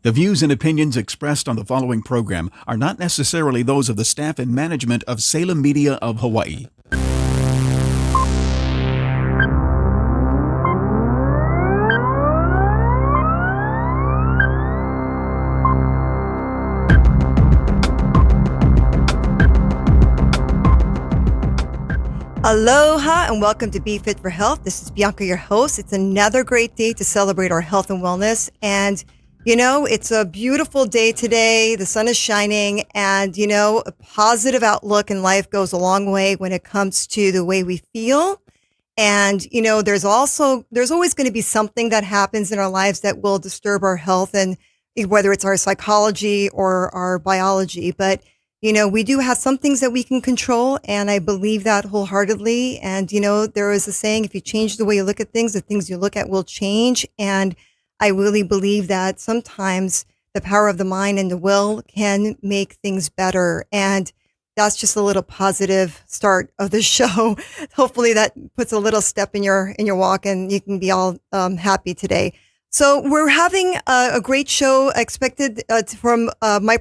The views and opinions expressed on the following program are not necessarily those of the staff and management of Salem Media of Hawaii. Aloha and welcome to Be Fit for Health. This is Bianca, your host. It's another great day to celebrate our health and wellness. And, you know, it's a beautiful day today. The sun is shining and, you know, a positive outlook in life goes a long way when it comes to the way we feel. And, you know, there's always going to be something that happens in our lives that will disturb our health, and whether it's our psychology or our biology. But you know, we do have some things that we can control, and I believe that wholeheartedly. And, you know, there is a saying, if you change the way you look at things, the things you look at will change. And I really believe that sometimes the power of the mind and the will can make things better. And that's just a little positive start of the show. Hopefully that puts a little step in your walk and you can be all happy today. So we're having a great show expected from my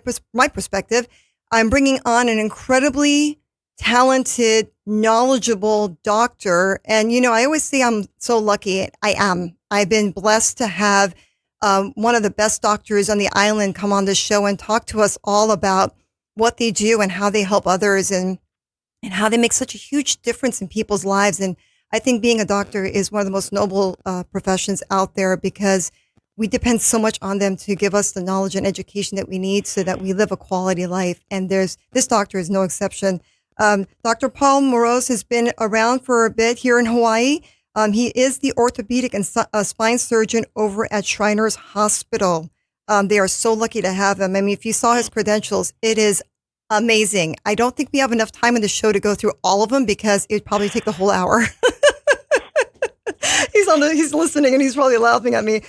perspective. I'm bringing on an incredibly talented, knowledgeable doctor. And, you know, I always say I'm so lucky. I am. I've been blessed to have one of the best doctors on the island come on this show and talk to us all about what they do and how they help others and how they make such a huge difference in people's lives. And I think being a doctor is one of the most noble professions out there, because we depend so much on them to give us the knowledge and education that we need so that we live a quality life. And this doctor is no exception. Dr. Paul Moroz has been around for a bit here in Hawaii. He is the orthopedic and spine surgeon over at Shriners Hospital. They are so lucky to have him. I mean, if you saw his credentials, it is amazing. I don't think we have enough time in the show to go through all of them because it would probably take the whole hour. He's listening and he's probably laughing at me.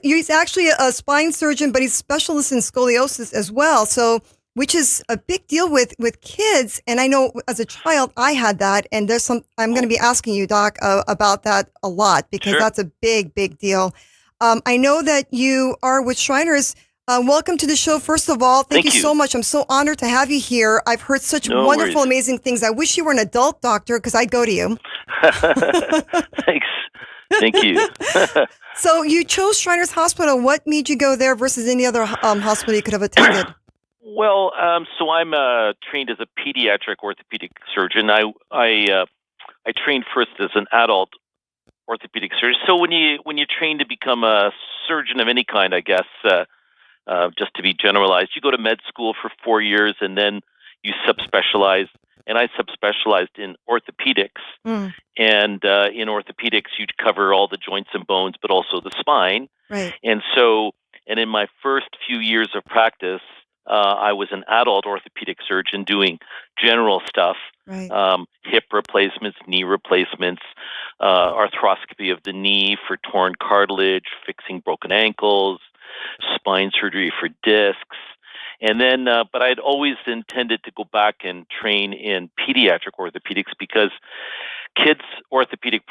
He's actually a spine surgeon, but he's a specialist in scoliosis as well. So, which is a big deal with kids. And I know as a child I had that, and I'm going to be asking you, Doc, about that a lot, because That's a big deal. I know that you are with Shriners. Welcome to the show. First of all, thank you so much. I'm so honored to have you here. I've heard such wonderful, amazing things. I wish you were an adult doctor because I'd go to you. Thanks. Thank you. So you chose Shriners Hospital. What made you go there versus any other hospital you could have attended? Well, so I'm trained as a pediatric orthopedic surgeon. I trained first as an adult orthopedic surgeon. So when you train to become a surgeon of any kind, I guess, just to be generalized, you go to med school for 4 years and then you subspecialize. And I subspecialized in orthopedics. And in orthopedics, you cover all the joints and bones, but also the spine. Right. And in my first few years of practice, I was an adult orthopedic surgeon doing general stuff, right. Hip replacements, knee replacements, arthroscopy of the knee for torn cartilage, fixing broken ankles, spine surgery for discs. And then, but I'd always intended to go back and train in pediatric orthopedics because kids' orthopedic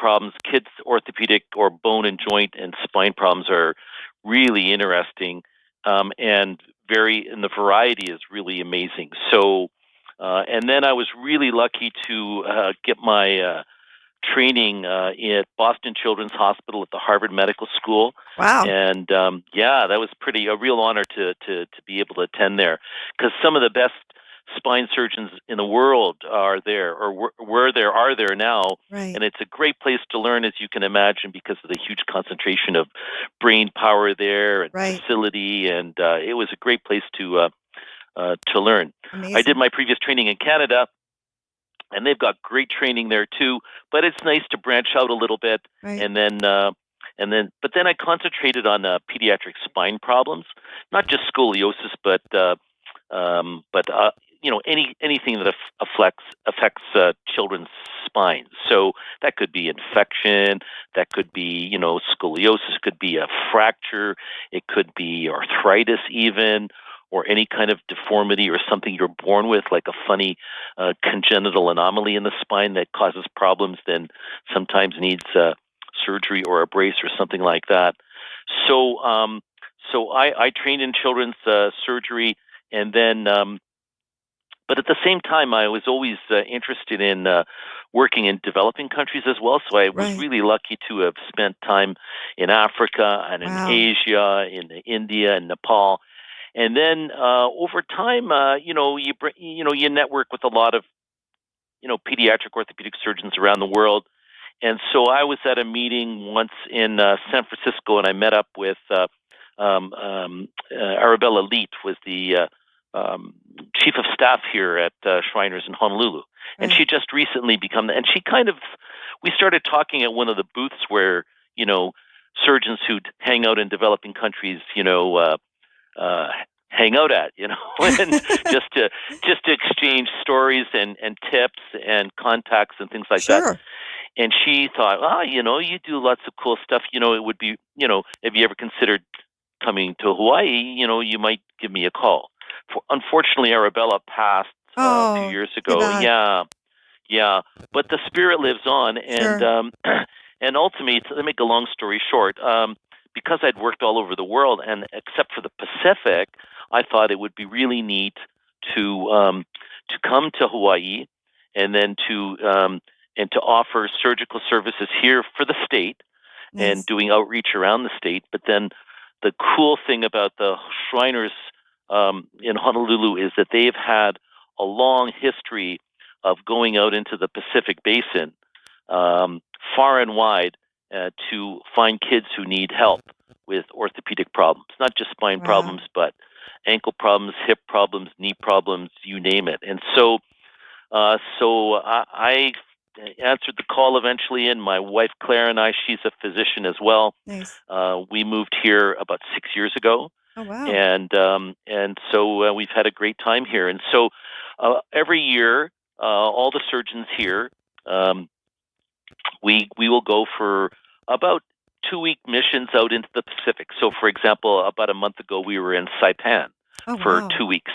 or bone and joint and spine problems are really interesting, and the variety is really amazing. So, and then I was really lucky to get my training at Boston Children's Hospital at the Harvard Medical School. Wow. And that was a real honor to be able to attend there, because some of the best spine surgeons in the world are there, or are there now. Right. And it's a great place to learn, as you can imagine, because of the huge concentration of brain power there and facility. And it was a great place to learn. Amazing. I did my previous training in Canada, and they've got great training there too. But it's nice to branch out a little bit, right. But then I concentrated on pediatric spine problems, not just scoliosis, but anything that affects children's spines. So that could be infection, that could be scoliosis, could be a fracture, it could be arthritis even, or any kind of deformity or something you're born with, like a funny congenital anomaly in the spine that causes problems, then sometimes needs surgery or a brace or something like that. So, I trained in children's surgery, and then, but at the same time, I was always interested in working in developing countries as well. So I was Right. really lucky to have spent time in Africa and in Wow. Asia, in India and Nepal. And then over time, you network with a lot of pediatric orthopedic surgeons around the world. And so I was at a meeting once in San Francisco, and I met up with Arabella Leet, was the chief of staff here at Shriners in Honolulu, and Right. she just recently become. And she we started talking at one of the booths where surgeons who'd hang out in developing countries, uh, hang out at, and just to exchange stories and tips and contacts and things like that. Sure. And she thought, you do lots of cool stuff. It would be, have you ever considered coming to Hawaii? You might give me a call. Unfortunately, Arabella passed a few Oh, years too ago. bad. Yeah, but the spirit lives on, and Sure. and ultimately, to make a long story short, because I'd worked all over the world, and except for the Pacific, I thought it would be really neat to come to Hawaii, and then to offer surgical services here for the state, and Nice. doing outreach around the state. But then the cool thing about the Shriners in Honolulu is that they've had a long history of going out into the Pacific Basin, far and wide, to find kids who need help with orthopedic problems, not just spine Wow. problems, but ankle problems, hip problems, knee problems, you name it. And so I answered the call eventually, and my wife Claire and I, she's a physician as well. Nice. We moved here about 6 years ago, Oh, wow. and so we've had a great time here. And so every year, all the surgeons here, um, we will go for about 2-week missions out into the Pacific. So, for example, about a month ago, we were in Saipan Oh, for wow. 2 weeks,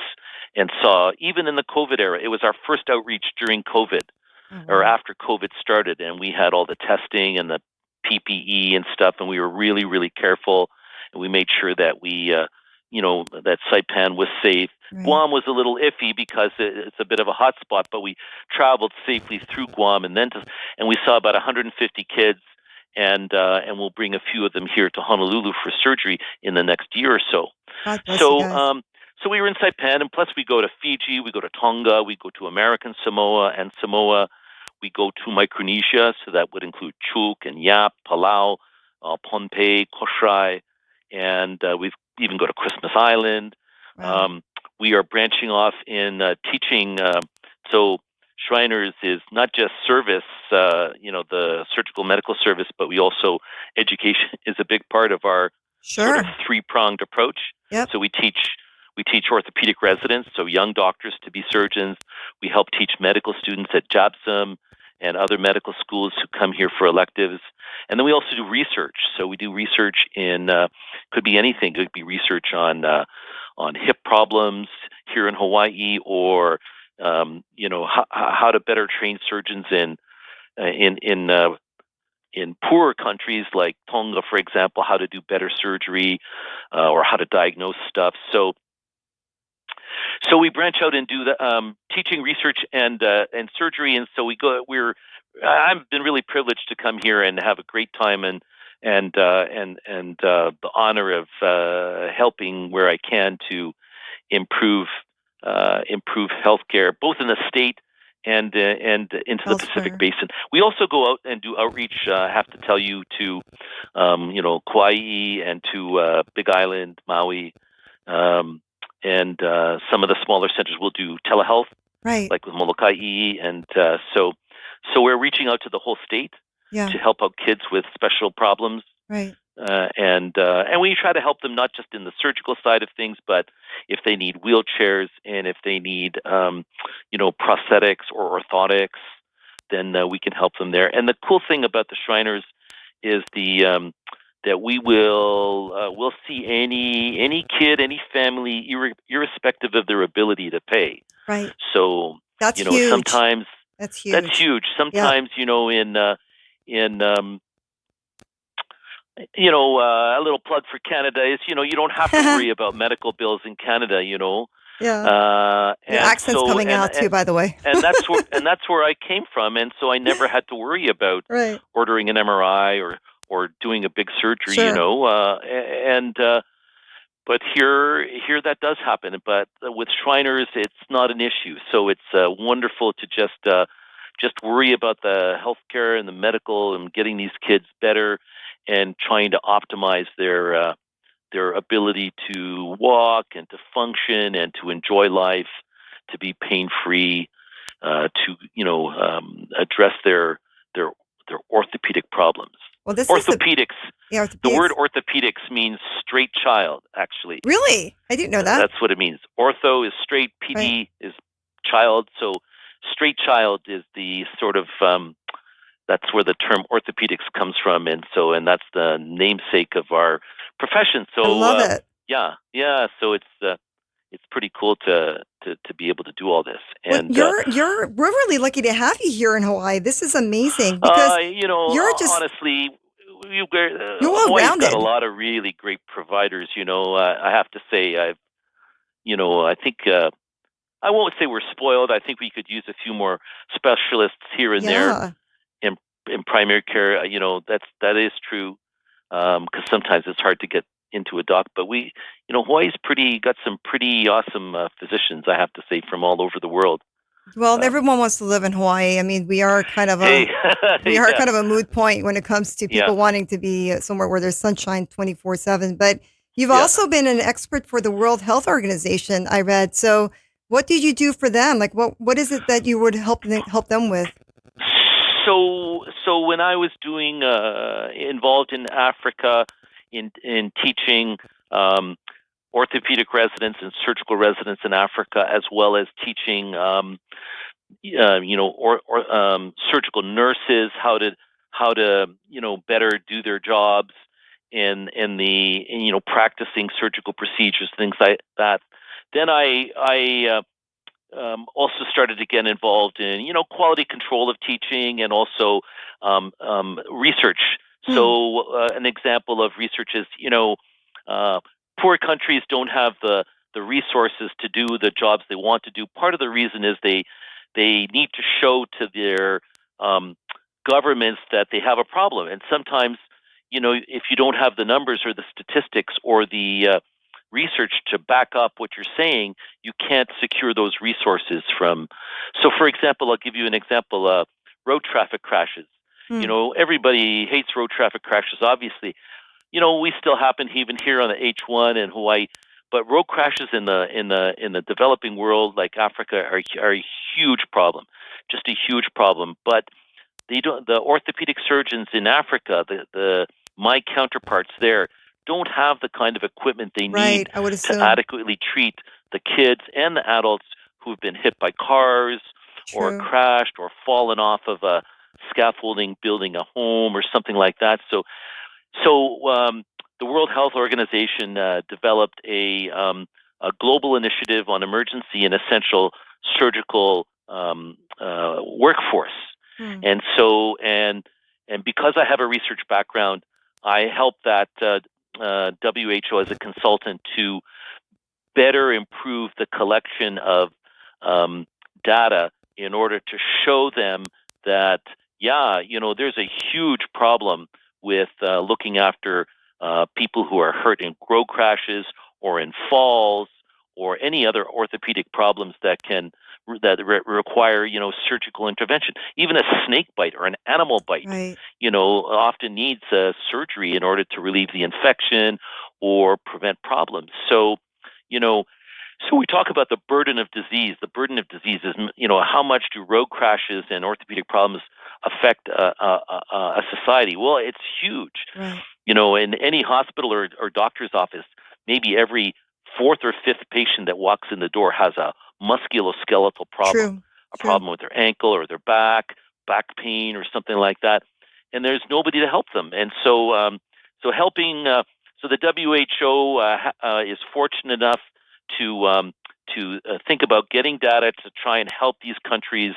and saw, even in the COVID era, it was our first outreach during COVID, Oh, or wow. after COVID started, and we had all the testing and the PPE and stuff, and we were really, really careful, and we made sure that that Saipan was safe. Right. Guam was a little iffy because it's a bit of a hot spot, but we traveled safely through Guam, and we saw about 150 kids, and we'll bring a few of them here to Honolulu for surgery in the next year or so. God bless you So, guys. so we were in Saipan, and plus we go to Fiji, we go to Tonga, we go to American Samoa and Samoa. We go to Micronesia, so that would include Chuuk and Yap, Palau, Pohnpei, Koshrai, and we even go to Christmas Island. Wow. Um, we are branching off in teaching. So Shriners is not just service, the surgical medical service, but we also, education is a big part of our sort of Sure. three-pronged approach. Yep. So we teach orthopedic residents, so young doctors, to be surgeons. We help teach medical students at JABSOM and other medical schools who come here for electives. And then we also do research. So we do research in, could be anything. It could be research on hip problems here in Hawaii, or how to better train surgeons in poorer countries like Tonga, for example, how to do better surgery, or how to diagnose stuff. So we branch out and do the teaching, research, and surgery. And so I've been really privileged to come here and have a great time, and the honor of helping where I can to improve healthcare, both in the state and into the Pacific Elsewhere. Basin. We also go out and do outreach. I have to tell you, to Kauai, and to Big Island, Maui. And some of the smaller centers will do telehealth, Right. like with Molokai, and so we're reaching out to the whole state Yeah. to help out kids with special problems, Right. and we try to help them not just in the surgical side of things, but if they need wheelchairs, and if they need prosthetics or orthotics, then we can help them there. And the cool thing about the Shriners is that we'll see any kid, any family, irrespective of their ability to pay. Right. So That's huge. sometimes That's that's huge. huge. Yeah. Sometimes in A little plug for Canada is, you don't have to worry about medical bills in Canada, Yeah. Your and accent's so coming out too, by the way. and that's where I came from, and so I never had to worry about Right. ordering an MRI or doing a big surgery, Sure. and but here that does happen. But with Shriners, it's not an issue. So it's wonderful to just worry about the healthcare and the medical and getting these kids better and trying to optimize their ability to walk and to function and to enjoy life, to be pain free, address their orthopedic problems. Well, this is Orthopedics. yeah, The word orthopedics. orthopedics means straight child, actually. Really? I didn't know that. That's what it means. Ortho is straight, Right. PD is child. So straight child is the sort of, that's where the term orthopedics comes from. And that's the namesake of our profession. I So, love it. yeah. So it's pretty cool to be able to do all this. Well, And, we're really lucky to have you here in Hawaii. This is amazing because you're just honestly, you're Hawaii's got a well-rounded. lot of really great providers. I have to say, I think I won't say we're spoiled. I think we could use a few more specialists here and there Yeah. in primary care. That is true, because sometimes it's hard to get into a doc. But Hawaii's got some pretty awesome physicians, I have to say, from all over the world. Well, Um, everyone wants to live in Hawaii. I mean, we are kind of hey, yeah, a moot point when it comes to yeah, people wanting to be somewhere where there's sunshine 24/7. But you've yeah. also been an expert for the World Health Organization, I read. So, what did you do for them? Like, what is it that you would help them with? So when I was doing involved in Africa in teaching orthopedic residents and surgical residents in Africa, as well as teaching surgical nurses how to better do their jobs and practicing surgical procedures, things like that. Then I also started to get involved in quality control of teaching and also research. Hmm. So an example of research is uh, poor countries don't have the resources to do the jobs they want to do. Part of the reason is they need to show to their governments that they have a problem, and sometimes if you don't have the numbers or the statistics or the research to back up what you're saying, you can't secure those resources from. So, for example, I'll give you an example: road traffic crashes. Hmm. Everybody hates road traffic crashes. Obviously, we still happen even here on the H1 in Hawaii. But road crashes in the developing world, like Africa, are a huge problem, just a huge problem. But the orthopedic surgeons in Africa, my counterparts there, don't have the kind of equipment they need Right. I would to assume. adequately treat the kids and the adults who've been hit by cars or True. crashed or fallen off of a scaffolding building a home or something like that. So the World Health Organization developed a global initiative on emergency and essential surgical workforce. Hmm. And because I have a research background, I help that WHO as a consultant to better improve the collection of data in order to show them that, there's a huge problem with looking after people who are hurt in road crashes or in falls or any other orthopedic problems that require surgical intervention. Even a snake bite or an animal bite, Right. often needs surgery in order to relieve the infection or prevent problems. So, you know, so we talk about the burden of disease. The burden of disease is, how much do road crashes and orthopedic problems affect a society? Well, it's huge. Right. In any hospital or doctor's office, maybe every fourth or fifth patient that walks in the door has a musculoskeletal problem, True. a True. problem with their ankle or their back pain or something like that, and there's nobody to help them. And so helping. So the WHO is fortunate enough to think about getting data to try and help these countries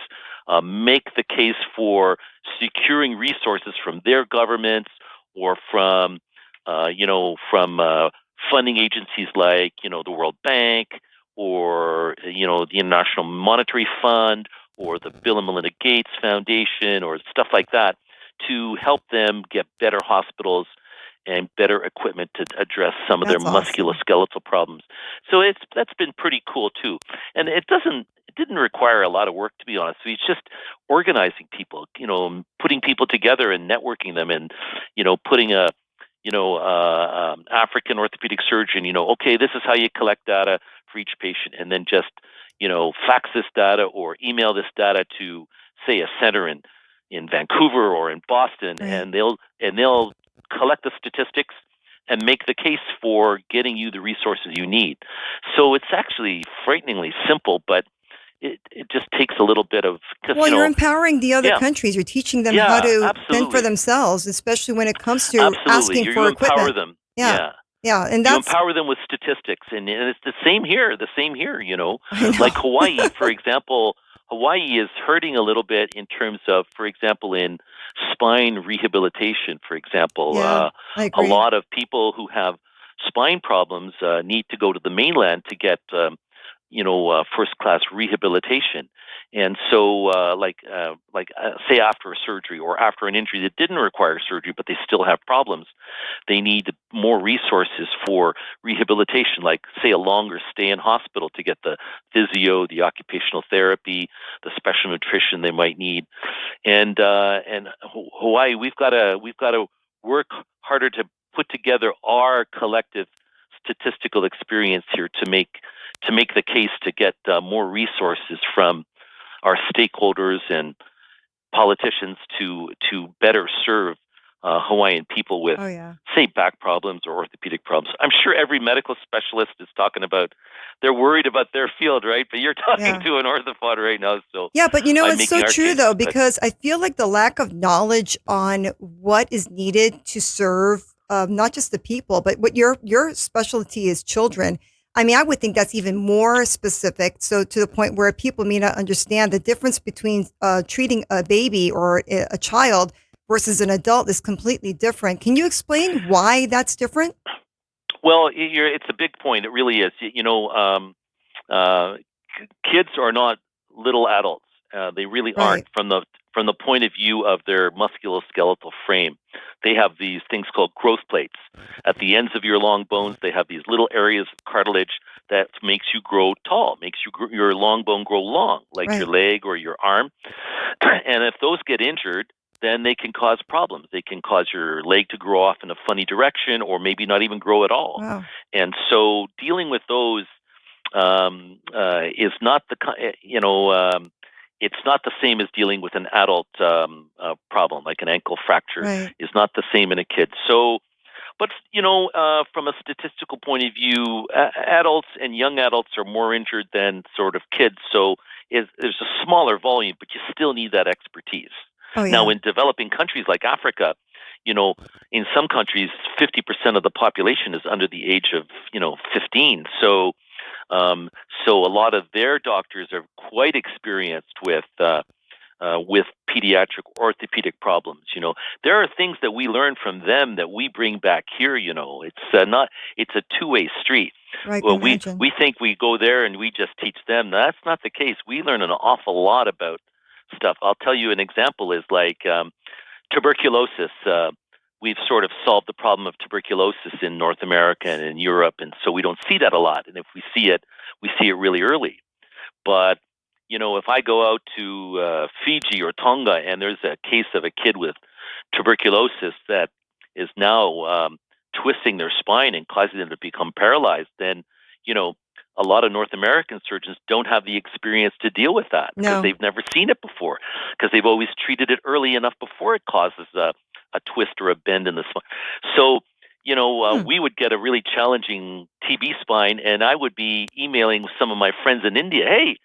make the case for securing resources from their governments or from from funding agencies like, the World Bank or, the International Monetary Fund or the Bill and Melinda Gates Foundation or stuff like that to help them get better hospitals and better equipment to address some of their That's awesome. musculoskeletal problems. So that's been pretty cool too. And it didn't require a lot of work, to be honest. It's just organizing people, putting people together and networking them, and putting a African orthopedic surgeon. Okay, this is how you collect data for each patient, and then just fax this data or email this data to, say, a center in Vancouver or in Boston, Right. and they'll collect the statistics and make the case for getting you the resources you need. So it's actually frighteningly simple, but it just takes a little bit of, Well, you're empowering the other Yeah. countries. You're teaching them how to fend for absolutely. themselves, especially when it comes to Absolutely. asking You for empower equipment. them. Yeah. Yeah, and You that's empower them with statistics, and it's the same here. I know. Like Hawaii, for example. Hawaii is hurting a little bit in terms of, for example, in spine rehabilitation. For example, Yeah, I a agree. lot of people who have spine problems need to go to the mainland to get first-class rehabilitation. And so, say after a surgery or after an injury that didn't require surgery, but they still have problems, they need more resources for rehabilitation, like, say, a longer stay in hospital to get the physio, the occupational therapy, the special nutrition they might need. And Hawaii, we've got to work harder to put together our collective statistical experience here to make the case to get more resources from our stakeholders and politicians to better serve Hawaiian people with, Oh, yeah. say, back problems or orthopedic problems. I'm sure every medical specialist is talking about, they're worried about their field, right? But you're talking Yeah. to an orthopod right now, so Yeah, but I'm it's so making our true case. though, But because I feel like the lack of knowledge on what is needed to serve not just the people, but what your specialty is children. I mean, I would think that's even more specific. So to the point where people may not understand the difference between treating a baby or a child versus an adult is completely different. Can you explain why that's different? well, it's a big point. It really is. Uh, Kids are not little adults. They really aren't Right. from the point of view of their musculoskeletal frame. They have these things called growth plates. At the ends of your long bones, they have these little areas of cartilage that makes you grow tall, makes your long bone grow long, like your Right. leg or your arm. And if those get injured, then they can cause problems. They can cause your leg to grow off in a funny direction, or maybe not even grow at all. Wow. And so, dealing with those is not it's not the same as dealing with an adult problem, like an ankle fracture Right. is not the same in a kid. So, but from a statistical point of view, adults and young adults are more injured than sort of kids. So there's a smaller volume, but you still need that expertise. Oh, yeah. Now, in developing countries like Africa, in some countries, 50% of the population is under the age of 15. So a lot of their doctors are quite experienced with pediatric orthopedic problems. There are things that we learn from them that we bring back here. It's a two-way street. Right. Well, Can imagine. we think we go there and we just teach them. That's not the case. We learn an awful lot about stuff. I'll tell you an example is like tuberculosis. We've sort of solved the problem of tuberculosis in North America and in Europe, and so we don't see that a lot. And if we see it really early. But if I go out to Fiji or Tonga and there's a case of a kid with tuberculosis that is now twisting their spine and causing them to become paralyzed, then a lot of North American surgeons don't have the experience to deal with that because No. they've never seen it before, because they've always treated it early enough before it causes a twist or a bend in the spine. So, we would get a really challenging TB spine, and I would be emailing some of my friends in India, hey,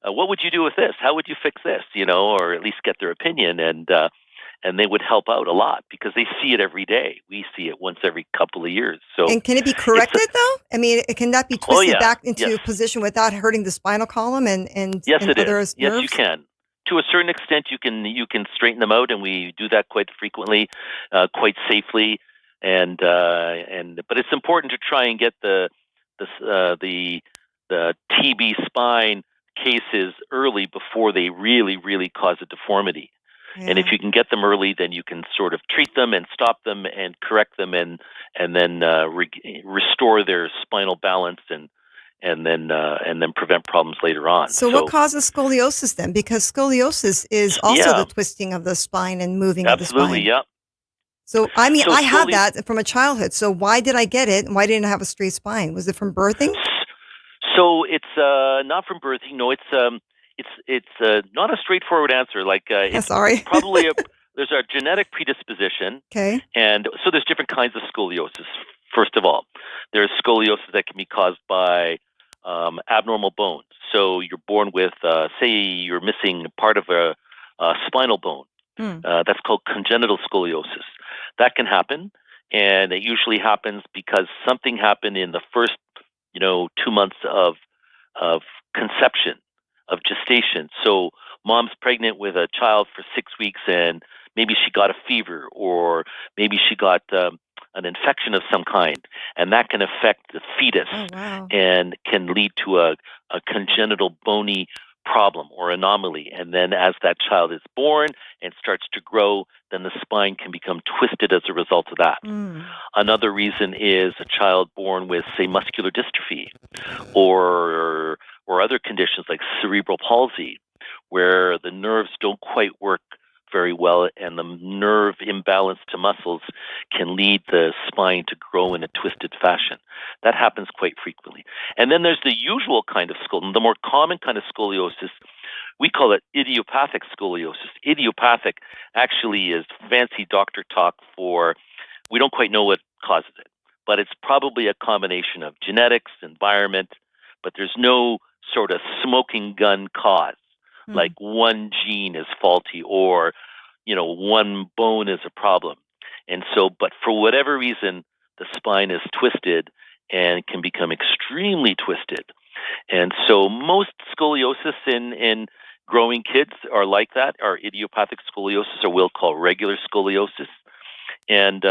what would you do with this? How would you fix this? Or at least get their opinion, and they would help out a lot because they see it every day. We see it once every couple of years. So, And can it be corrected though? I mean, can that be oh twisted yeah, back into yes, a position without hurting the spinal column and yes, it other is. Yes, you nerves? can. To a certain extent, you can straighten them out, and we do that quite frequently, quite safely. But it's important to try and get the TB spine cases early before they really cause a deformity. And if you can get them early, then you can sort of treat them and stop them and correct them and then restore their spinal balance and then prevent problems later on. So what causes scoliosis then? Because scoliosis is also the twisting of the spine and moving of the spine. Absolutely, yeah. So, I mean, I had that from a childhood. So why did I get it? And why didn't I have a straight spine? Was it from birthing? So it's not from birthing. No, it's not a straightforward answer. Like it's probably there's a genetic predisposition. Okay. And so there's different kinds of scoliosis. First of all, there's scoliosis that can be caused by abnormal bones. So you're born with, say, you're missing part of a spinal bone. That's called congenital scoliosis. That can happen, and it usually happens because something happened in the first, 2 months of conception, of gestation. So mom's pregnant with a child for 6 weeks, and maybe she got a fever, or maybe she got an infection of some kind, and that can affect the fetus and can lead to a congenital bony problem or anomaly. And then as that child is born and starts to grow, then the spine can become twisted as a result of that. Another reason is a child born with, say, muscular dystrophy or other conditions like cerebral palsy, where the nerves don't quite work very well, and the nerve imbalance to muscles can lead the spine to grow in a twisted fashion. That happens quite frequently. And then there's the usual kind of the more common kind of scoliosis. We call it idiopathic scoliosis. Idiopathic actually is fancy doctor talk for, we don't quite know what causes it, but it's probably a combination of genetics, environment, but there's no sort of smoking gun cause. Like one gene is faulty or, one bone is a problem. And so, but for whatever reason, the spine is twisted and can become extremely twisted. And so most scoliosis in growing kids are like that, are idiopathic scoliosis, or we'll call regular scoliosis. And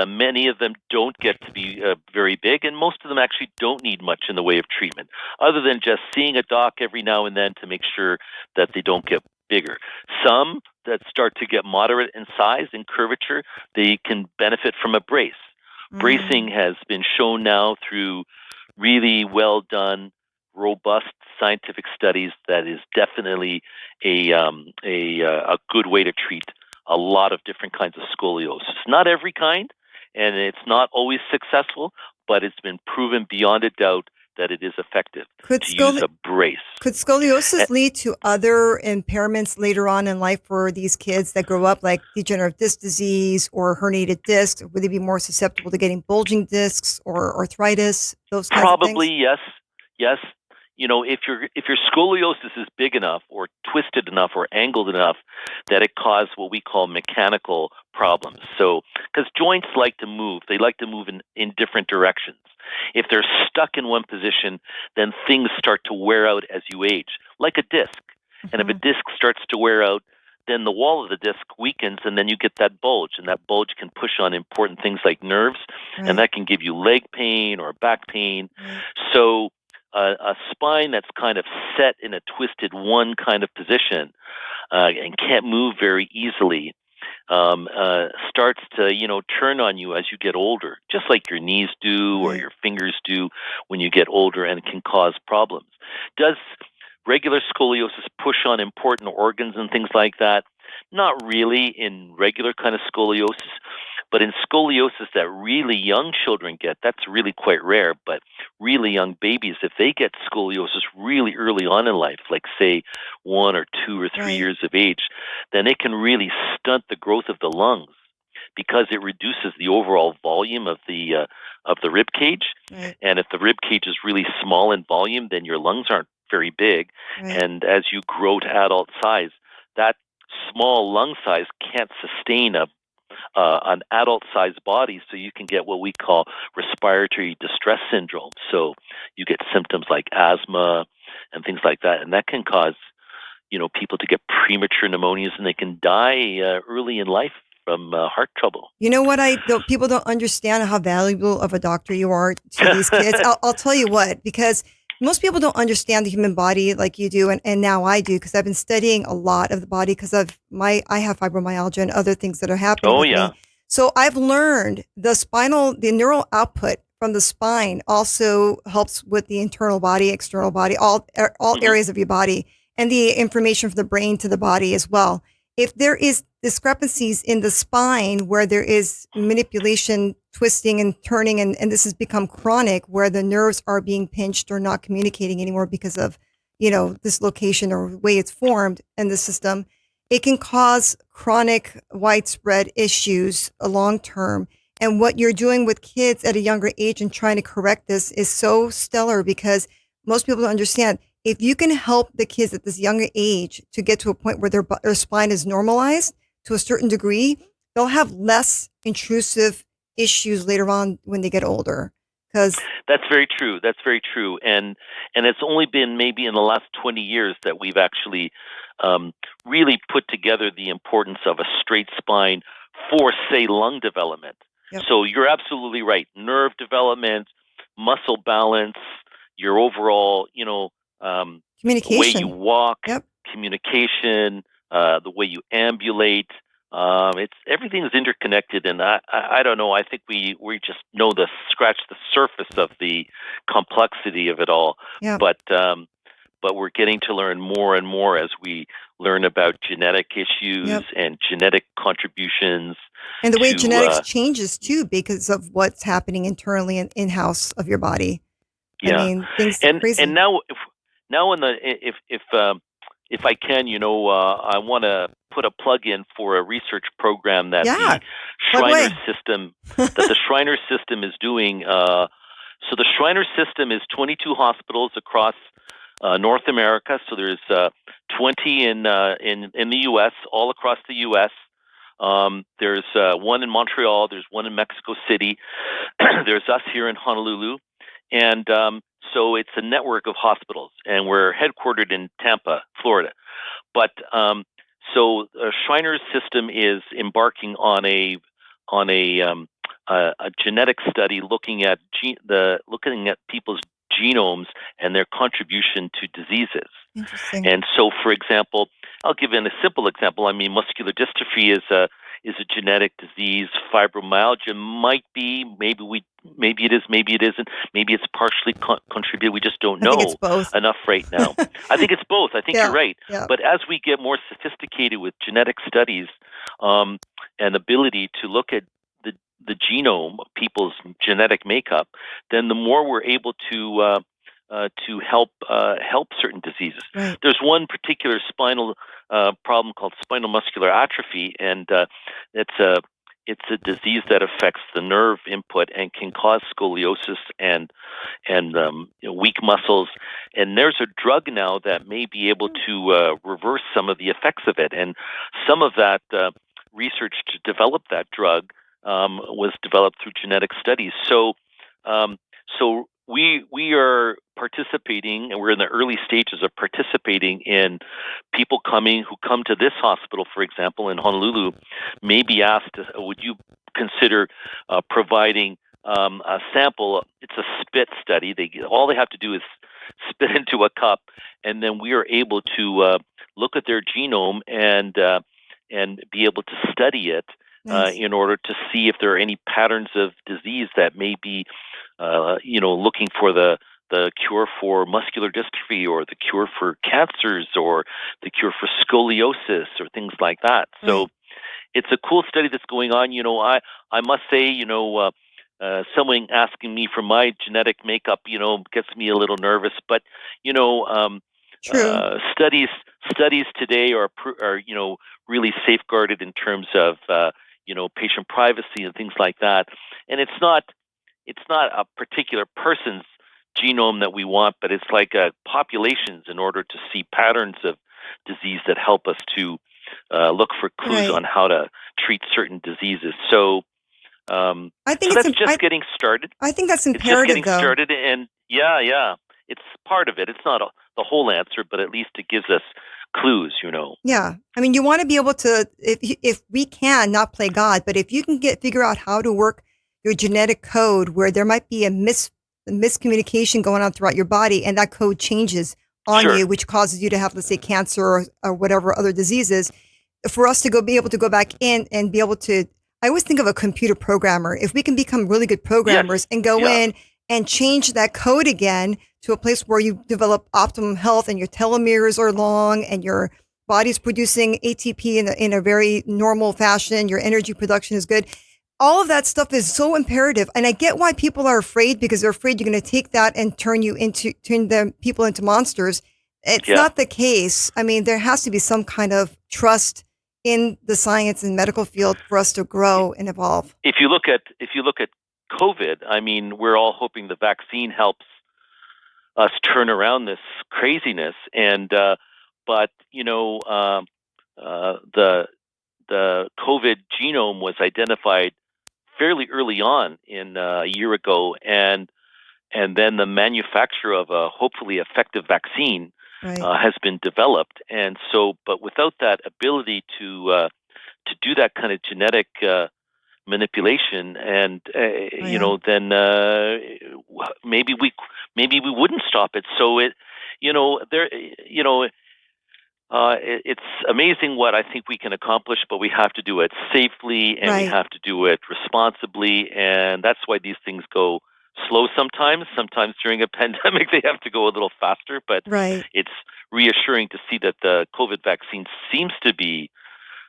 many of them don't get to be very big, and most of them actually don't need much in the way of treatment, other than just seeing a doc every now and then to make sure that they don't get bigger. Some that start to get moderate in size and curvature, they can benefit from a brace. Bracing has been shown now through really well done, robust scientific studies that is definitely a good way to treat a lot of different kinds of scoliosis. Not every kind, and it's not always successful, but it's been proven beyond a doubt that it is effective to use a brace. Could scoliosis lead to other impairments later on in life for these kids that grow up, like degenerative disc disease or herniated discs? Would they be more susceptible to getting bulging discs or arthritis, those kinds of things? Probably, yes. If your scoliosis is big enough or twisted enough or angled enough that it causes what we call mechanical problems. So, because joints like to move, they like to move in different directions. If they're stuck in one position, then things start to wear out as you age, like a disc. And if a disc starts to wear out, then the wall of the disc weakens, and then you get that bulge, and that bulge can push on important things like nerves, and that can give you leg pain or back pain. So a spine that's kind of set in a twisted one kind of position and can't move very easily starts to, turn on you as you get older, just like your knees do or your fingers do when you get older, and it can cause problems. Does regular scoliosis push on important organs and things like that? Not really in regular kind of scoliosis, but in scoliosis that really young children get, that's really quite rare, but really young babies, if they get scoliosis really early on in life, like say 1 or 2 or 3 years of age, then it can really stunt the growth of the lungs because it reduces the overall volume of the rib cage. And if the rib cage is really small in volume, then your lungs aren't very big. And as you grow to adult size, that small lung size can't sustain an adult-sized body, so you can get what we call respiratory distress syndrome. So you get symptoms like asthma and things like that, and that can cause, people to get premature pneumonias, and they can die early in life from heart trouble. You know what? People don't understand how valuable of a doctor you are to these kids. I'll tell you what, because most people don't understand the human body like you do, and now I do, because I've been studying a lot of the body because I have fibromyalgia and other things that are happening with me. So I've learned the neural output from the spine also helps with the internal body, external body, all areas of your body, and the information from the brain to the body as well. If there is discrepancies in the spine where there is manipulation, twisting and turning, and this has become chronic, where the nerves are being pinched or not communicating anymore because of, dislocation or way it's formed in the system, it can cause chronic widespread issues long term. And what you're doing with kids at a younger age and trying to correct this is so stellar, because most people don't understand. If you can help the kids at this younger age to get to a point where their spine is normalized to a certain degree, they'll have less intrusive issues later on when they get older. Because that's very true. That's very true. And it's only been maybe in the last 20 years that we've actually really put together the importance of a straight spine for, say, lung development. Yep. So you're absolutely right. Nerve development, muscle balance, your overall, communication, the way you walk, yep. Communication, the way you ambulate. Everything is interconnected, and I don't know. I think we just know scratch the surface of the complexity of it all. Yep. But we're getting to learn more and more as we learn about genetic issues yep. and genetic contributions. And the way genetics changes too because of what's happening internally and in-house of your body. Yeah. I mean, things are crazy. And now if I can, I want to put a plug in for a research program that the Schreiner system is doing. So the Schreiner system is 22 hospitals across North America. So there's 20 in the U.S., all across the U.S. There's one in Montreal. There's one in Mexico City. There's us here in Honolulu. And so it's a network of hospitals, and we're headquartered in Tampa, Florida. But so Schreiner's system is embarking on a genetic study looking at people's genomes and their contribution to diseases. Interesting. And so, for example, I'll give in a simple example. I mean, muscular dystrophy is a genetic disease. Fibromyalgia might be. Maybe it is. Maybe it isn't. Maybe it's partially contributed. We just don't know enough right now. I think it's both. I think you're right. Yeah. But as we get more sophisticated with genetic studies and ability to look at the genome of people's genetic makeup, then the more we're able to help certain diseases. Right. There's one particular spinal problem called spinal muscular atrophy, and it's a disease that affects the nerve input and can cause scoliosis and weak muscles. And there's a drug now that may be able to reverse some of the effects of it. And some of that research to develop that drug was developed through genetic studies. So we are participating, and we're in the early stages of participating in people who come to this hospital, for example, in Honolulu, may be asked, would you consider providing a sample? It's a spit study. All they have to do is spit into a cup, and then we are able to look at their genome and be able to study it. Nice. In order to see if there are any patterns of disease that may be, looking for the cure for muscular dystrophy or the cure for cancers or the cure for scoliosis or things like that. Right. So it's a cool study that's going on. I must say, someone asking me for my genetic makeup, gets me a little nervous. But, True. Studies today are really safeguarded in terms of patient privacy and things like that. And it's not a particular person's genome that we want, but it's like populations in order to see patterns of disease that help us to look for clues on how to treat certain diseases. So I think that's just getting started. I think that's imperative, it's just getting started, and yeah, it's part of it. It's not the whole answer, but at least it gives us clues, Yeah. I mean, you want to be able to, if we can not play God, but if you can figure out how to work your genetic code where there might be a miscommunication going on throughout your body and that code changes on Sure. you, which causes you to have, let's say, cancer or whatever other diseases, for us to be able to go back in and be able to, I always think of a computer programmer. If we can become really good programmers and go in and change that code again to a place where you develop optimum health and your telomeres are long and your body's producing ATP in a very normal fashion, your energy production is good. All of that stuff is so imperative. And I get why people are afraid, because they're afraid you're going to take that and turn the people into monsters. It's not the case. I mean, there has to be some kind of trust in the science and medical field for us to grow and evolve. If you look at COVID, I mean, we're all hoping the vaccine helps us turn around this craziness. And but the COVID genome was identified fairly early on in a year ago, and then the manufacture of a hopefully effective vaccine has been developed. And so, but without that ability to do that kind of genetic manipulation, and then maybe we wouldn't stop it. So it's amazing what I think we can accomplish, but we have to do it safely and we have to do it responsibly, and that's why these things go slow sometimes. Sometimes during a pandemic they have to go a little faster, but it's reassuring to see that the COVID vaccine seems to be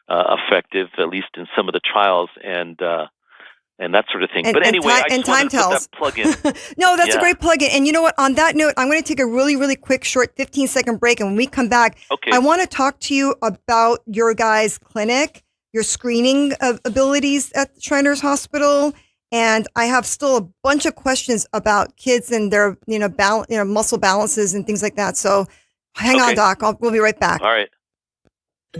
effective, at least in some of the trials, and that sort of thing. But anyway, I just want to put that plug in. No, that's a great plug in. And you know what? On that note, I'm going to take a really, really quick, short 15-second break. And when we come back, I want to talk to you about your guys' clinic, your screening abilities at Shriners Hospital. And I have still a bunch of questions about kids and their, muscle balances and things like that. So hang on, Doc. We'll be right back. All right.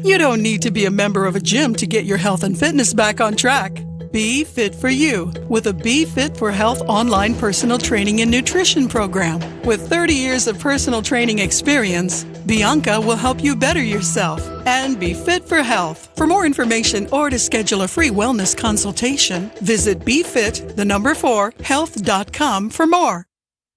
You don't need to be a member of a gym to get your health and fitness back on track. Be Fit for You with a Be Fit for Health online personal training and nutrition program. With 30 years of personal training experience, Bianca will help you better yourself and be fit for health. For more information or to schedule a free wellness consultation, visit BeFit4Health.com for more.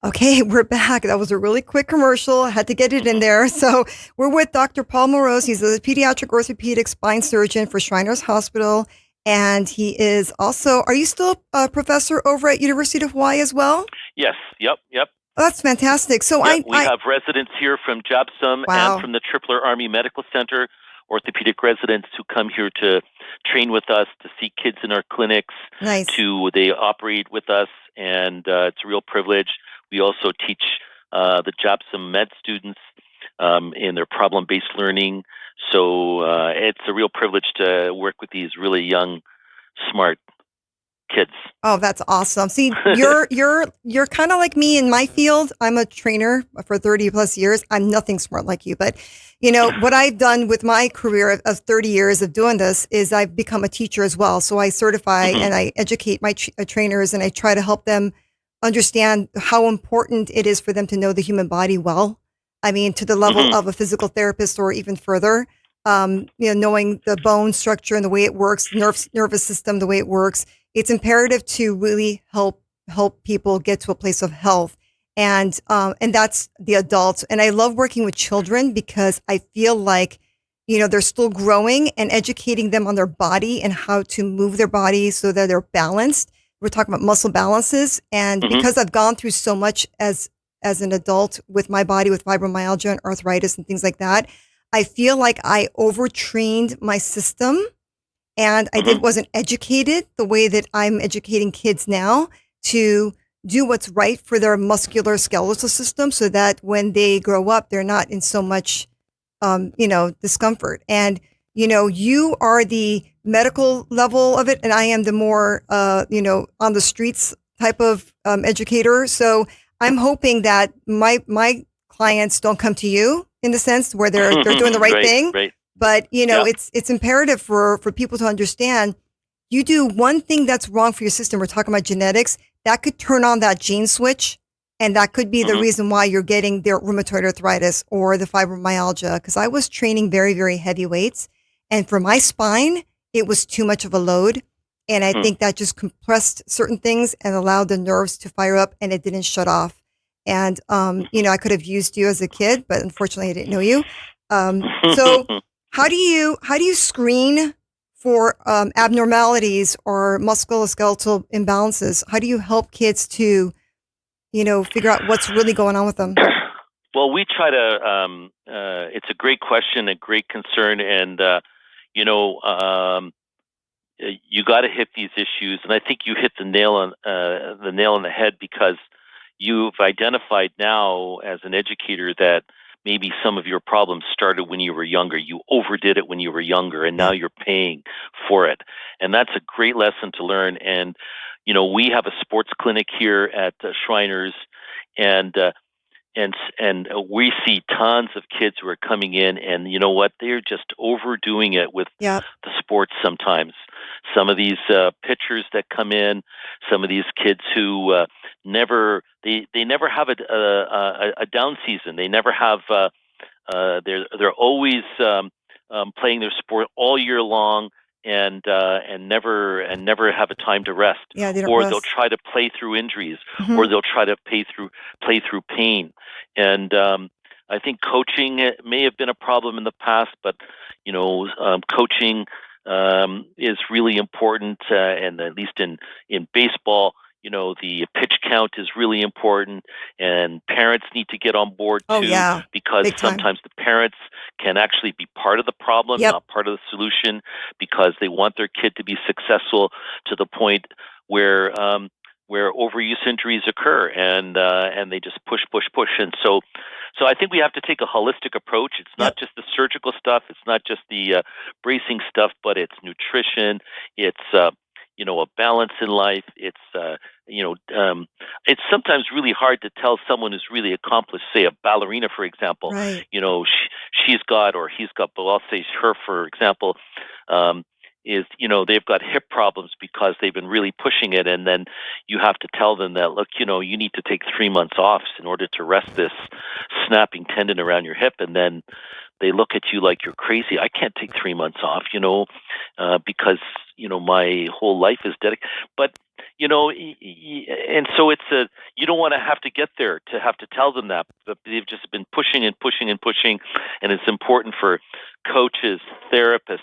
Okay, we're back. That was a really quick commercial. I had to get it in there. So we're with Dr. Paul Moroz. He's a pediatric orthopedic spine surgeon for Shriners Hospital. And he is also, are you still a professor over at University of Hawaii as well? Yes. Yep. Oh, that's fantastic. So we have residents here from JABSOM and from the Tripler Army Medical Center, orthopedic residents who come here to train with us, to see kids in our clinics. Nice. They operate with us, and it's a real privilege. We also teach the JABSOM med students in their problem-based learning. So it's a real privilege to work with these really young, smart kids. Oh, that's awesome. See, you're kind of like me in my field. I'm a trainer for 30 plus years. I'm nothing smart like you, but what I've done with my career of 30 years of doing this is I've become a teacher as well. So I certify and I educate my trainers, and I try to help them understand how important it is for them to know the human body well. I mean, to the level of a physical therapist or even further, knowing the bone structure and the way it works, nervous system, the way it works. It's imperative to really help people get to a place of health. And that's the adults. And I love working with children because I feel like, they're still growing, and educating them on their body and how to move their body so that they're balanced. We're talking about muscle balances. And because I've gone through so much as an adult with my body, with fibromyalgia and arthritis and things like that, I feel like I overtrained my system, and I wasn't educated the way that I'm educating kids now to do what's right for their muscular skeletal system, so that when they grow up, they're not in so much, discomfort. And, you are the medical level of it, and I am the more, on the streets type of educator. So I'm hoping that my clients don't come to you in the sense where they're doing the right thing. Right. But, it's imperative for people to understand, you do one thing that's wrong for your system. We're talking about genetics. That could turn on that gene switch And that could be the Hmm. reason why you're getting the rheumatoid arthritis or the fibromyalgia. Because I was training very, very heavy weights. And for my spine, it was too much of a load. And I think that just compressed certain things and allowed the nerves to fire up, and it didn't shut off. And, I could have used you as a kid, but unfortunately I didn't know you. So how do you screen for abnormalities or musculoskeletal imbalances? How do you help kids to figure out what's really going on with them? Well, we try to. It's a great question, a great concern, and you got to hit these issues. And I think you hit the nail on the head, because you've identified now as an educator that maybe some of your problems started when you were younger. You overdid it when you were younger, and now you're paying for it. And that's a great lesson to learn. And we have a sports clinic here at Shriners, and we see tons of kids who are coming in, and you know what? They're just overdoing it with Yep. the sports sometimes. Some of these pitchers that come in, some of these kids who they never have a down season. They never have. They're always playing their sport all year long, and never have a time to rest. Yeah, they don't Or they'll rest. try to play through injuries, Mhm. or they'll try to play through pain. And I think coaching may have been a problem in the past, but coaching is really important, and at least in baseball, the pitch count is really important, and parents need to get on board Oh too, yeah, because big time. sometimes the parents can actually be part of the problem, Yep. not part of the solution, because they want their kid to be successful to the point where overuse injuries occur, and they just push, and so I think we have to take a holistic approach. It's Yep. not just the surgical stuff, it's not just the bracing stuff, but it's nutrition, it's a balance in life. It's sometimes really hard to tell someone who's really accomplished, say a ballerina, for example. Right. She's got, or he's got, but I'll say her, for example, is they've got hip problems because they've been really pushing it, and then you have to tell them that, look, you need to take 3 months off in order to rest this snapping tendon around your hip, and then they look at you like you're crazy. I can't take 3 months off, because my whole life is dedicated. But and so you don't want to have to get there to have to tell them that, but they've just been pushing and pushing and pushing, and it's important for coaches, therapists,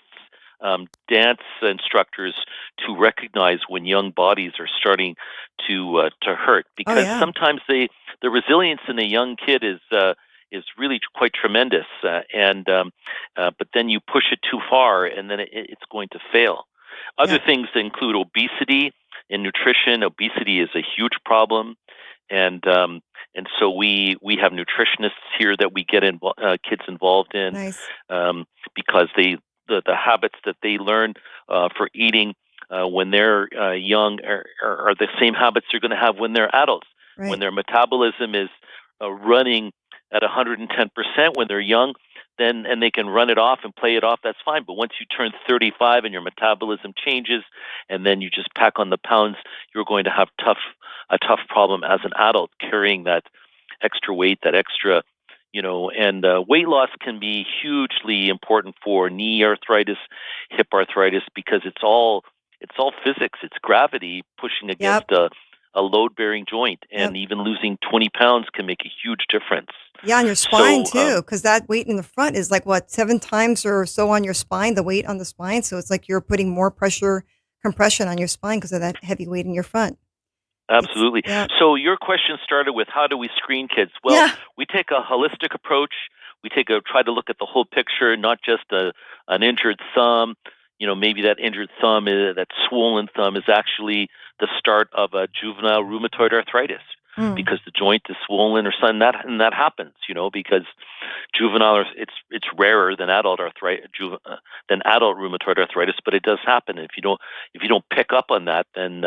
dance instructors to recognize when young bodies are starting to hurt, Oh because yeah. sometimes the resilience in a young kid is really quite tremendous, but then you push it too far, and then it's going to fail. Other Yep. things include obesity and nutrition. Obesity is a huge problem, and so we have nutritionists here that we get kids involved in, Nice. because the habits that they learn for eating when they're young are the same habits they're going to have when they're adults. When Right. their metabolism is running at 110% when they're young, then and they can run it off and play it off, that's fine. But once you turn 35 and your metabolism changes, and then you just pack on the pounds, you're going to have a tough problem as an adult carrying that extra weight, that extra and weight loss can be hugely important for knee arthritis, hip arthritis, because it's all physics. It's gravity pushing against Yep. a load bearing joint, Yep. and even losing 20 pounds can make a huge difference. Yeah, on your spine So too, because that weight in the front is like what, 7 times or so on your spine, the weight on the spine. So it's like you're putting more pressure, compression on your spine because of that heavy weight in your front. It's absolutely. yeah. So your question started with, how do we screen kids? Well, Yeah. we take a holistic approach. We try to look at the whole picture, not just an injured thumb. Maybe that injured thumb, that swollen thumb, is actually the start of a juvenile rheumatoid arthritis, Mm. because the joint is swollen or something. That happens, because juvenile, it's rarer than adult rheumatoid arthritis, but it does happen. If you don't pick up on that, then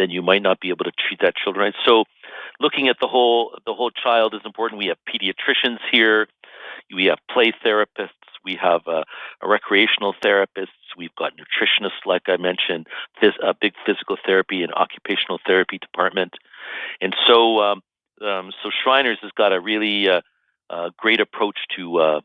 you might not be able to treat that children right. So, looking at the whole child is important. We have pediatricians here. We have play therapists. We have recreational therapists. We've got nutritionists, like I mentioned, a big physical therapy and occupational therapy department. And so So Shriners has got a really great approach to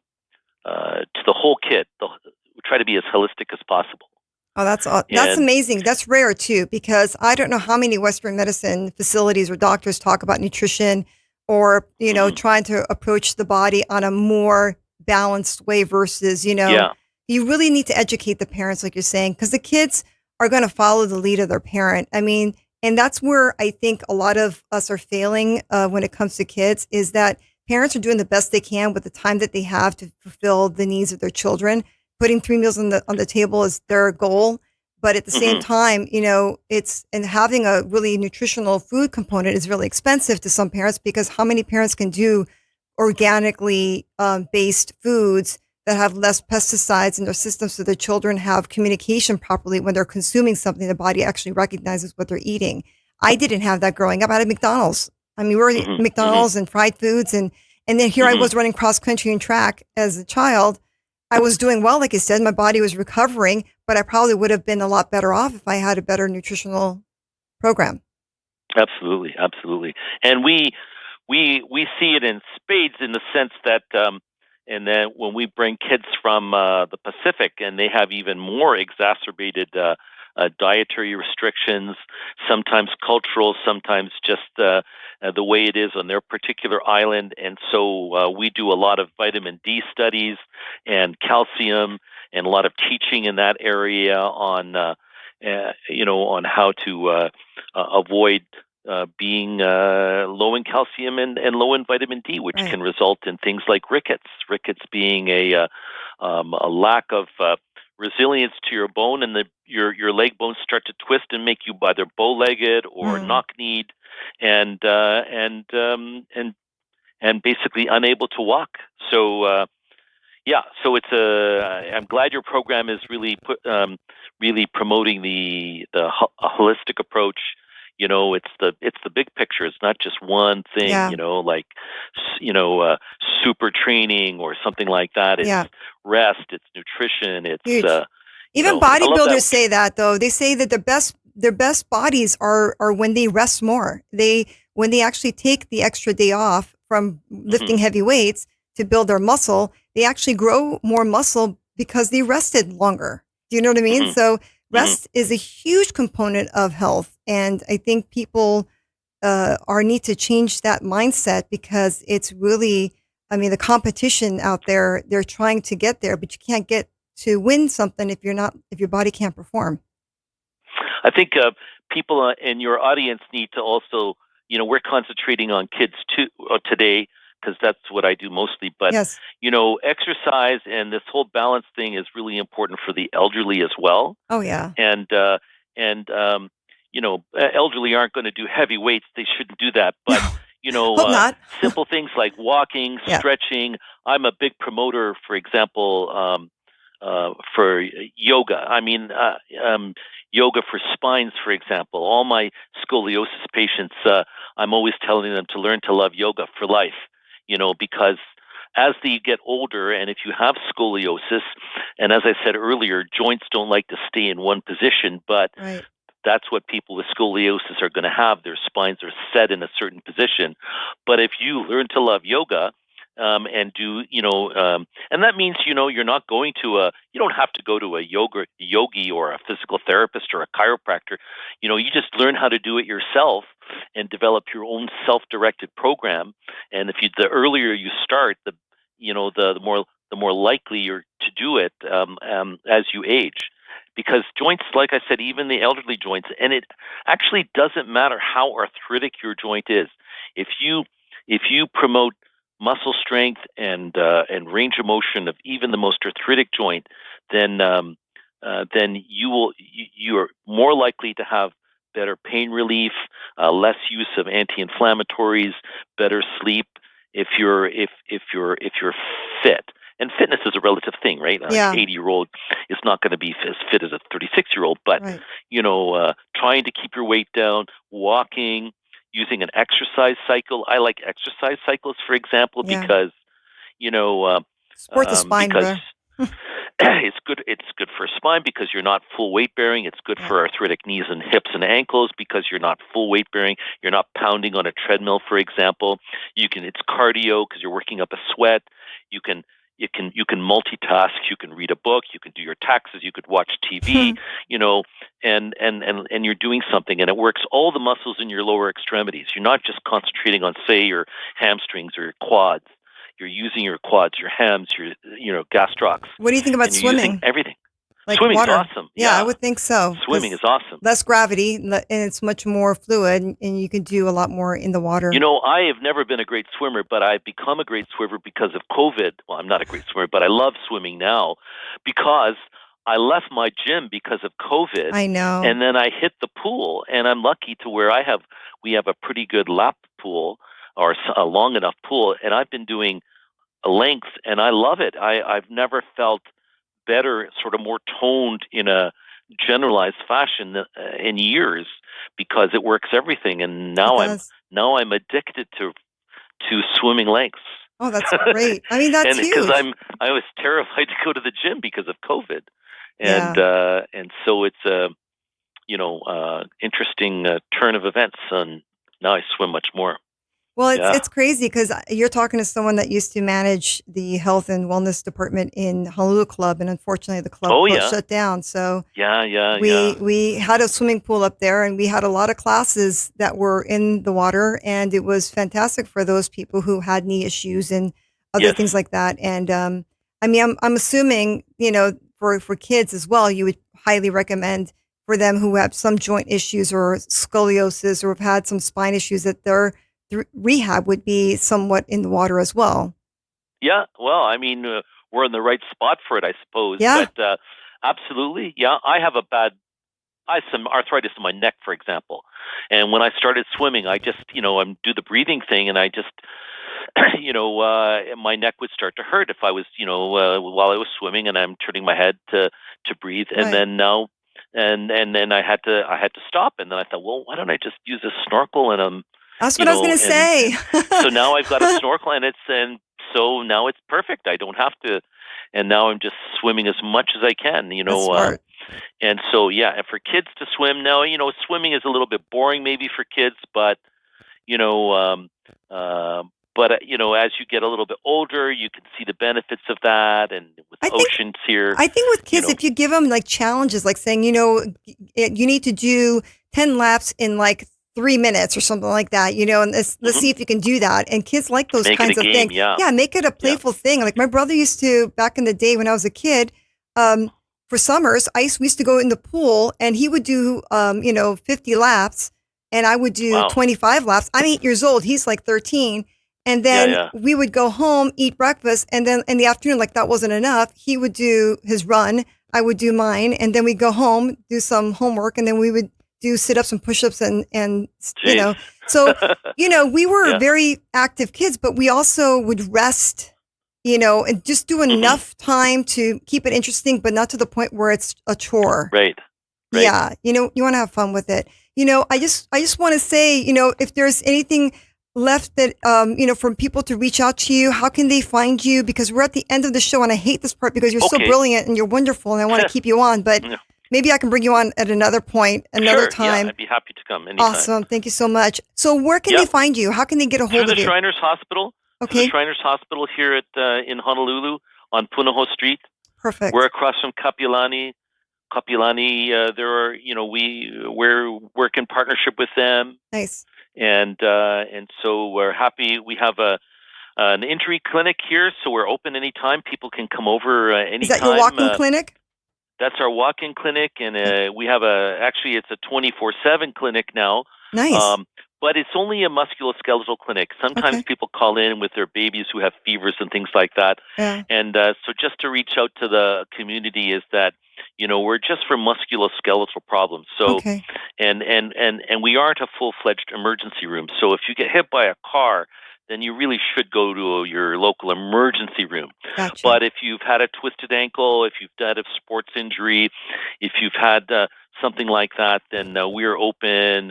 the whole kid. We try to be as holistic as possible. Oh, that's And amazing. That's rare too, because I don't know how many Western medicine facilities or doctors talk about nutrition or, trying to approach the body on a more balanced way versus, yeah, you really need to educate the parents, like you're saying, because the kids are going to follow the lead of their parent. I mean, and that's where I think a lot of us are failing when it comes to kids is that parents are doing the best they can with the time that they have to fulfill the needs of their children. Putting 3 meals on the table is their goal, but at the same time, it's and having a really nutritional food component is really expensive to some parents because how many parents can do organically based foods that have less pesticides in their system so their children have communication properly when they're consuming something the body actually recognizes what they're eating. I didn't have that growing up. I had McDonald's. I mean, we were eating McDonald's and fried foods and then here I was running cross country and track as a child. I was doing well, like you said, my body was recovering, but I probably would have been a lot better off if I had a better nutritional program. absolutely, absolutely. And we see it in spades in the sense that, and then when we bring kids from the Pacific, and they have even more exacerbated dietary restrictions, sometimes cultural, sometimes just the way it is on their particular island. And so we do a lot of vitamin D studies and calcium, and a lot of teaching in that area on, on how to avoid being low in calcium and low in vitamin D, which Right. can result in things like rickets. Rickets being a lack of resilience to your bone, and your leg bones start to twist and make you either bow-legged or Mm. knock-kneed, and basically unable to walk. So yeah, so I'm glad your program is really promoting a holistic approach. It's the big picture. It's not just one thing. Yeah. Like super training or something like that. It's Yeah. rest. It's nutrition. It's Huge. Even I love bodybuilders that. say that though. They say that their best bodies are when they rest more. When they actually take the extra day off from lifting heavy weights to build their muscle, they actually grow more muscle because they rested longer. Do you know what I mean? hmm So hmm rest is a huge component of health, and I think people need to change that mindset because it's really, I mean, the competition out there, they're trying to get there, but you can't get to win something if your body can't perform. I think people in your audience need to also, we're concentrating on kids too today because that's what I do mostly. But Yes. exercise and this whole balance thing is really important for the elderly as well. Oh, yeah. And elderly aren't going to do heavy weights; they shouldn't do that. But Hope not. simple things like walking, Yeah. stretching. I'm a big promoter, for example, for yoga. I mean, yoga for spines, for example. All my scoliosis patients, I'm always telling them to learn to love yoga for life, because as they get older, and if you have scoliosis, and as I said earlier, joints don't like to stay in one position, but Right. that's what people with scoliosis are going to have. Their spines are set in a certain position. But if you learn to love yoga, and do, and that means, you're not going to you don't have to go to a yogi or a physical therapist or a chiropractor. You just learn how to do it yourself and develop your own self-directed program. And the earlier you start, the more likely you're to do it as you age. Because joints, like I said, even the elderly joints, and it actually doesn't matter how arthritic your joint is. If you promote muscle strength and range of motion of even the most arthritic joint, then you're more likely to have better pain relief, less use of anti-inflammatories, better sleep if you're fit. And fitness is a relative thing, right? Yeah. An 80-year-old is not going to be as fit as a 36-year-old, but Right. Trying to keep your weight down, walking, using an exercise cycle. I like exercise cycles, for example, Yeah. because Sport the spine, because bro. It's good. It's good for spine because you're not full weight bearing. It's good for arthritic knees and hips and ankles because you're not full weight bearing. You're not pounding on a treadmill, for example. It's cardio because you're working up a sweat. You can multitask. You can read a book. You can do your taxes. You could watch TV. And you're doing something, and it works all the muscles in your lower extremities. You're not just concentrating on, say, your hamstrings or your quads. You're using your quads, your hams, your gastrocs. What do you think about and you're swimming? Using everything. Like Swimming water. is awesome. Yeah, I would think so. Swimming is awesome. Less gravity, and it's much more fluid, and you can do a lot more in the water. I have never been a great swimmer, but I've become a great swimmer because of COVID. Well, I'm not a great swimmer, but I love swimming now because I left my gym because of COVID. I know. And then I hit the pool, and I'm lucky to where we have a pretty good lap pool or a long enough pool, and I've been doing a length, and I love it. I've never felt better, sort of more toned in a generalized fashion in years because it works everything. And now I'm addicted to swimming lengths. Oh, that's great. I mean, that's huge. Because I was terrified to go to the gym because of COVID, and so it's a interesting turn of events, and now I swim much more. Well, it's crazy because you're talking to someone that used to manage the health and wellness department in Honolulu Club, and unfortunately the club shut down. So we had a swimming pool up there, and we had a lot of classes that were in the water, and it was fantastic for those people who had knee issues and other things like that. And I mean, I'm assuming for kids as well, you would highly recommend for them who have some joint issues or scoliosis or have had some spine issues that their rehab would be somewhat in the water as well. Yeah, well, I mean, we're in the right spot for it, I suppose. Yeah. But absolutely, yeah. I have some arthritis in my neck, for example. And when I started swimming, I just, I do the breathing thing, and I just, my neck would start to hurt if I was, while I was swimming, and I'm turning my head to breathe, and then now. And then I had to stop, and then I thought, well, why don't I just use a snorkel and That's what I was going to say. So now I've got a snorkel, and so now it's perfect. I don't have to, and now I'm just swimming as much as I can. That's smart. And so and for kids to swim now, swimming is a little bit boring maybe for kids, but as you get a little bit older, you can see the benefits of that, and with oceans here. I think with kids, if you give them like challenges, like saying, you need to do 10 laps in like 3 minutes or something like that, and let's see if you can do that. And kids like those kinds of things. Yeah, make it a playful thing. Like my brother used to, back in the day when I was a kid, for summers, we used to go in the pool, and he would do, 50 laps, and I would do 25 laps. I'm 8 years old. He's like 13. And then we would go home, eat breakfast, and then in the afternoon, like that wasn't enough, he would do his run, I would do mine, and then we'd go home, do some homework, and then we would do sit-ups and push-ups and So, we were very active kids, but we also would rest, and just do enough time to keep it interesting, but not to the point where it's a chore. Right. Yeah, you want to have fun with it. I just want to say, if there's anything left that, from people to reach out to you, how can they find you? Because we're at the end of the show, and I hate this part because you're so brilliant and you're wonderful, and I want to keep you on, but maybe I can bring you on at another point, another time. Yeah, I'd be happy to come anytime. Awesome. Thank you so much. So where can they find you? How can they get a hold of you? Through the Shriners Hospital. Okay. The Shriners Hospital here in Honolulu on Punahou Street. Perfect. We're across from Kapiolani. We work in partnership with them. Nice. And so we're happy. We have an injury clinic here, so we're open anytime. People can come over anytime. Is that your walk-in clinic? That's our walk-in clinic, and we have it's a 24/7 clinic now. Nice. But it's only a musculoskeletal clinic. Sometimes people call in with their babies who have fevers and things like that. Yeah. And so just to reach out to the community is that, we're just for musculoskeletal problems. So, and we aren't a full-fledged emergency room. So if you get hit by a car, then you really should go to your local emergency room. Gotcha. But if you've had a twisted ankle, if you've had a sports injury, if you've had something like that, then we're open,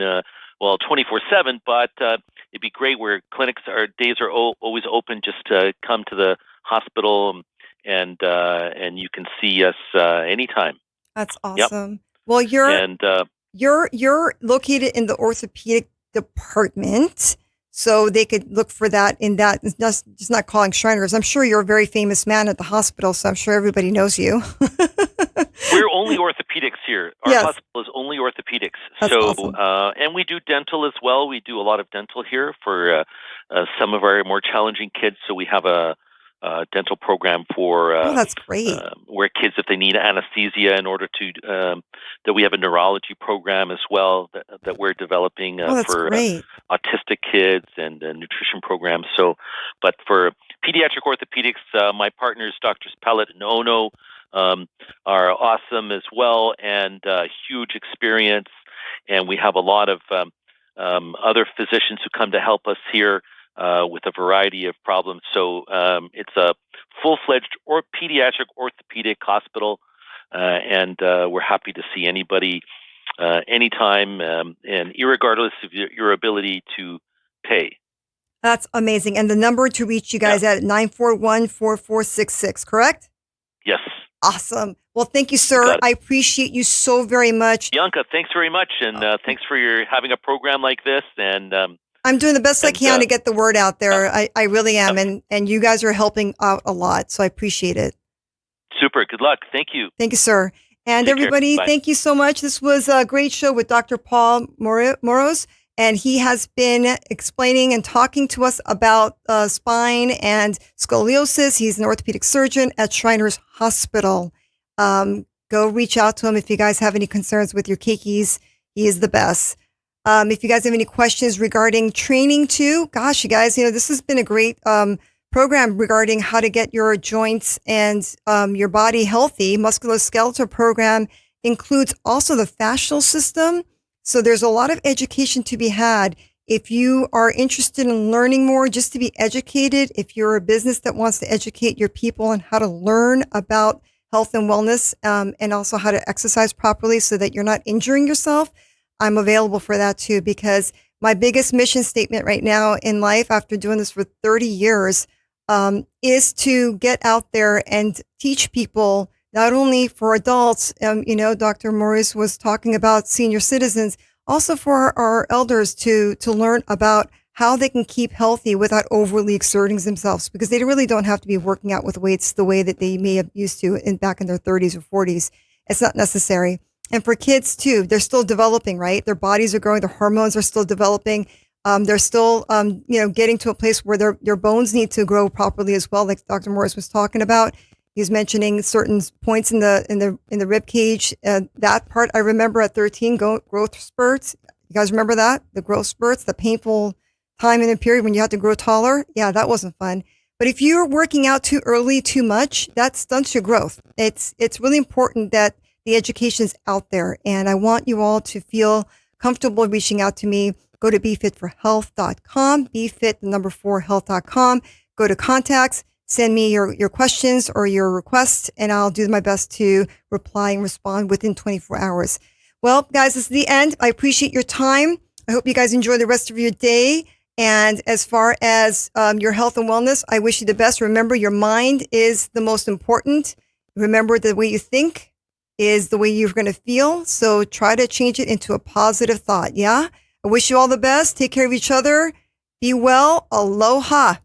24/7. But it'd be great where days are always open just to come to the hospital and you can see us anytime. That's Yep. awesome. Well, And you're located in the orthopedic department, so they could look for that in that. It's just not calling Shriners. I'm sure you're a very famous man at the hospital, so I'm sure everybody knows you. we're only orthopedics here. Our Yes. hospital is only orthopedics. That's So, awesome. and we do dental as well. We do a lot of dental here for some of our more challenging kids. So we have a dental program for Oh, that's great. where kids, if they need anesthesia, in order to that we have a neurology program as well that we're developing Oh, that's for great. autistic kids and nutrition programs. So, but for pediatric orthopedics, my partners, Doctors Pellet and Ono, are awesome as well, and huge experience. And we have a lot of other physicians who come to help us here with a variety of problems. So it's a full-fledged pediatric orthopedic hospital, and we're happy to see anybody anytime, and irregardless of your ability to pay. That's amazing. And the number to reach you guys at 941-4466, correct? Yes. Awesome. Well, thank you, sir. got it. I appreciate you so very much. Bianca, thanks very much, and thanks for having a program like this. And I'm doing the best I can to get the word out there. I really am. Yep. And you guys are helping out a lot. So I appreciate it. super. Good luck. Thank you. Thank you, sir. And Take care. everybody, Bye. thank you so much. This was a great show with Dr. Paul Moroz. And he has been explaining and talking to us about spine and scoliosis. He's an orthopedic surgeon at Shriners Hospital. Go reach out to him if you guys have any concerns with your keikis. He is the best. If you guys have any questions regarding training too, gosh, you guys, this has been a great program regarding how to get your joints and your body healthy. Musculoskeletal program includes also the fascial system. So there's a lot of education to be had. If you are interested in learning more, just to be educated, if you're a business that wants to educate your people on how to learn about health and wellness, and also how to exercise properly so that you're not injuring yourself, I'm available for that too, because my biggest mission statement right now in life, after doing this for 30 years, is to get out there and teach people, not only for adults, Dr. Moroz was talking about senior citizens, also for our elders to learn about how they can keep healthy without overly exerting themselves, because they really don't have to be working out with weights the way that they may have used to back in their 30s or 40s. It's not necessary. And for kids too, they're still developing, right? Their bodies are growing, their hormones are still developing. They're still, getting to a place where their bones need to grow properly as well, like Dr. Moroz was talking about. He's mentioning certain points in the rib cage. That part I remember at 13, growth spurts. You guys remember that? The growth spurts, the painful time in a period when you had to grow taller. Yeah, that wasn't fun. But if you're working out too early, too much, that stunts your growth. It's really important that the education's out there, and I want you all to feel comfortable reaching out to me. Go to befitforhealth.com, befit4health.com. Go to contacts. Send me your questions or your requests, and I'll do my best to reply and respond within 24 hours. Well, guys, this is the end. I appreciate your time. I hope you guys enjoy the rest of your day. And as far as your health and wellness, I wish you the best. Remember, your mind is the most important. Remember, the way you think is the way you're going to feel. So try to change it into a positive thought. Yeah. I wish you all the best. Take care of each other. Be well. Aloha.